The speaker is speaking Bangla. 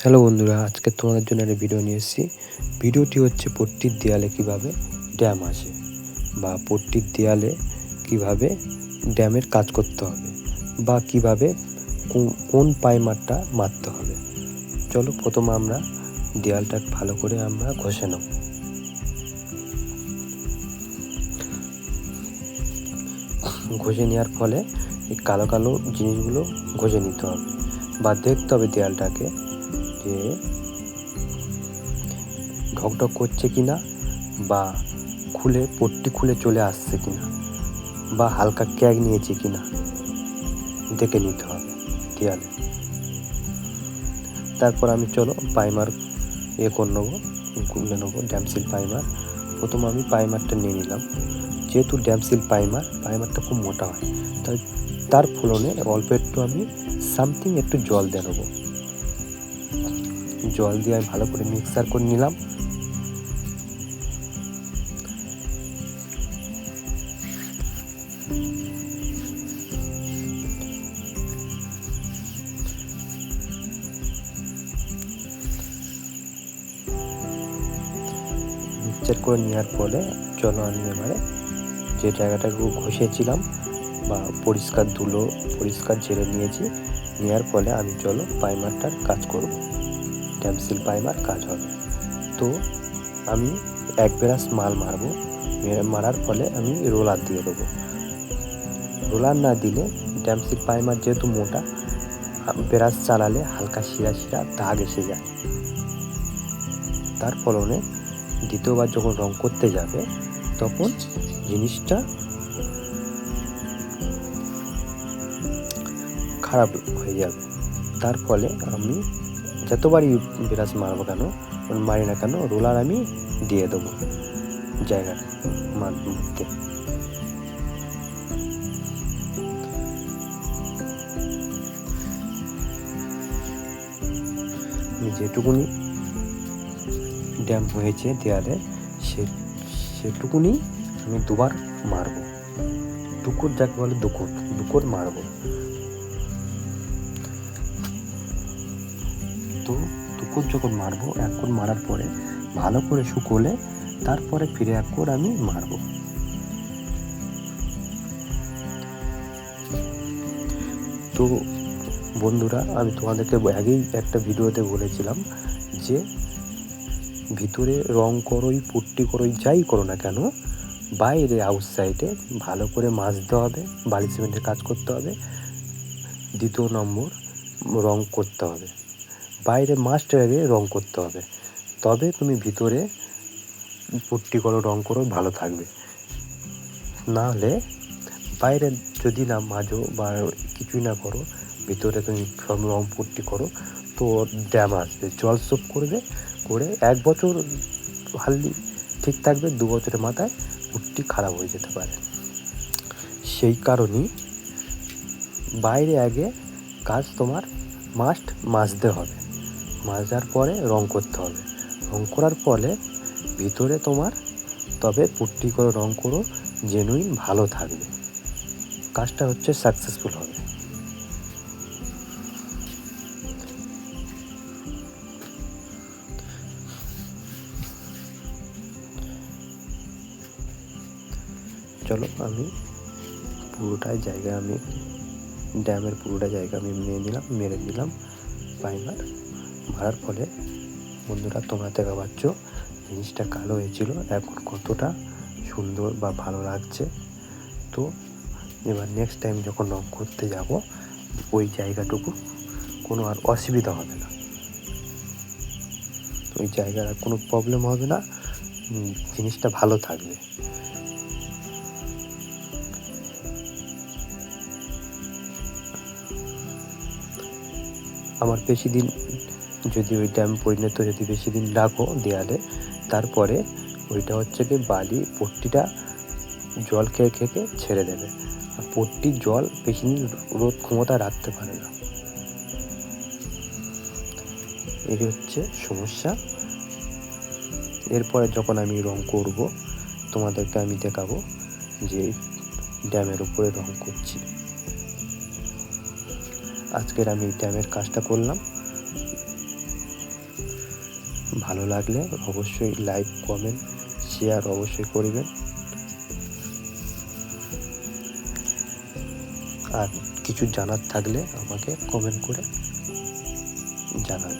হ্যালো বন্ধুরা, আজকে তোমাদের জন্য একটা ভিডিও নিয়ে এসেছি। ভিডিওটি হচ্ছে পট্টির দেয়ালে কিভাবে ড্যাম আসে বা পট্টির দেয়ালে কিভাবে ড্যামের কাজ করতে হবে বা কিভাবে কোন প্রাইমারটা মারতে হবে। চলো প্রথমে আমরা দেয়ালটা ভালো করে আমরা ঘষে নেব। ঘষে নেওয়ার ফলে এই কালো কালো জিনিসগুলো ঘষে নিতে হবে বা দেখতে হবে দেয়ালটাকে যে ঢকঢক করছে কিনা বা পট্টি খুলে চলে আসছে কিনা বা হালকা ক্যাগ নিয়েছে কিনা দেখে নিতে হবে দেয়ালে। তারপর আমি চলো প্রাইমার করে নেবো, খুলে নেবো ড্যামসিল প্রাইমার। প্রথমে আমি প্রাইমারটা নিয়ে নিলাম। যেহেতু ড্যামসিল প্রাইমারটা খুব মোটা হয়, তাই তার ফলনে অল্প একটু আমি সামথিং একটু জল দিয়ে নেবো। জল দিয়ে আমি ভালো করে মিক্সার করে নিলাম। মিক্সচার করে নেওয়ার পরে চলো আমি এবারে যে জায়গাটাকে ঘষেছিলাম বা পরিষ্কার ঝেড়ে নিয়েছি, নেওয়ার ফলে আমি চলো প্রাইমারটার কাজ করব। ড্যামসিল প্রাইমার কাজ হবে। তো আমি এক ব্রাশ মাল মারার ফলে আমি রোলার দিয়ে দেবো। রোলার না দিলে ড্যামসিল প্রাইমার যেহেতু মোটা, ব্রাশ চালালে হালকা শিরা দাগ এসে যায়। তার ফলনে দ্বিতীয়বার যখন রং করতে যাবে তখন জিনিসটা খারাপ হয়ে যাবে। তার ফলে আমি যতবারই ব্রাশ মারি না কেন রোলার আমি দিয়ে দেবো জায়গাটা মধ্যে। আমি যেটুকুনি ড্যাম হয়েছে দেয়ালে সেটুকুনি আমি দুবার মারবো। দুকোর যাকে বলে দুকোর মারবো। তো দুকোর যখন মারবো, এক কোর মারার পরে ভালো করে শুকোলে তারপরে ফিরে এক কোর আমি মারবো। তো বন্ধুরা, আমি তোমাদেরকে আগেই একটা ভিডিওতে বলেছিলাম যে ভিতরে রং করোই, পুট্টি করোই, যাই করো না কেন, বাইরে আউটসাইডে ভালো করে মাজতে হবে, বালি সিমেন্টের কাজ করতে হবে। দ্বিতীয় নম্বর রং করতে হবে, বাইরে মাস্ট আগে রং করতে হবে। তবে তুমি ভিতরে পুট্টি করো, রং করো, ভালো থাকবে। না হলে বাইরে যদি না মাজো বা কিছুই না করো, ভিতরে তুমি সব রং পুট্টি করো, তো ড্যাম আসবে, জল সোপ করে 1 বছর হাললি ঠিক থাকবে, 2 বছরের মাথায় পুট্টি খারাপ হয়ে যেতে পারে। সেই কারণেই বাইরে আগে কাজ তোমার মাস্ট মাজতে হবে। মাজার পরে রং করতে হবে। রং করার ফলে ভিতরে তোমার তবে পুট্টি করে রং করো, জেনুইন ভালো থাকবে, কাজটা হচ্ছে সাকসেসফুল হবে। চলো আমি ড্যামের পুরোটা জায়গা আমি মেরে নিলাম প্রাইমার মারার ফলে। বন্ধুরা, তোমরা দেখা পাচ্ছ জিনিসটা কালো হয়েছিল, এখন কতটা সুন্দর বা ভালো লাগছে। তো এবার নেক্সট টাইম যখন রং করতে যাব, ওই জায়গাটুকু কোনো আর অসুবিধা হবে না, ওই জায়গার আর কোনো প্রবলেম হবে না, জিনিসটা ভালো থাকবে। আমার বেশি দিন যদি ওই ড্যাম পরিণত যদি বেশি দিন রাখো দেয়ালে, তারপরে ওইটা হচ্ছে কি বালি পট্টিটা জল খেয়ে ছেড়ে দেবে, আর পট্টির জল বেশি দিন রোদ ক্ষমতা রাখতে পারে না। এই হচ্ছে সমস্যা। এরপরে যখন আমি রং করব, তোমাদেরকে আমি দেখাবো যে ড্যামের উপরে রং করছি। আজকের আমি ড্যামের কাজটা করলাম। ভালো লাগলে অবশ্যই লাইক, কমেন্ট, শেয়ার অবশ্যই করবেন। আর কিছু জানার থাকলে আমাকে কমেন্ট করে জানাবেন।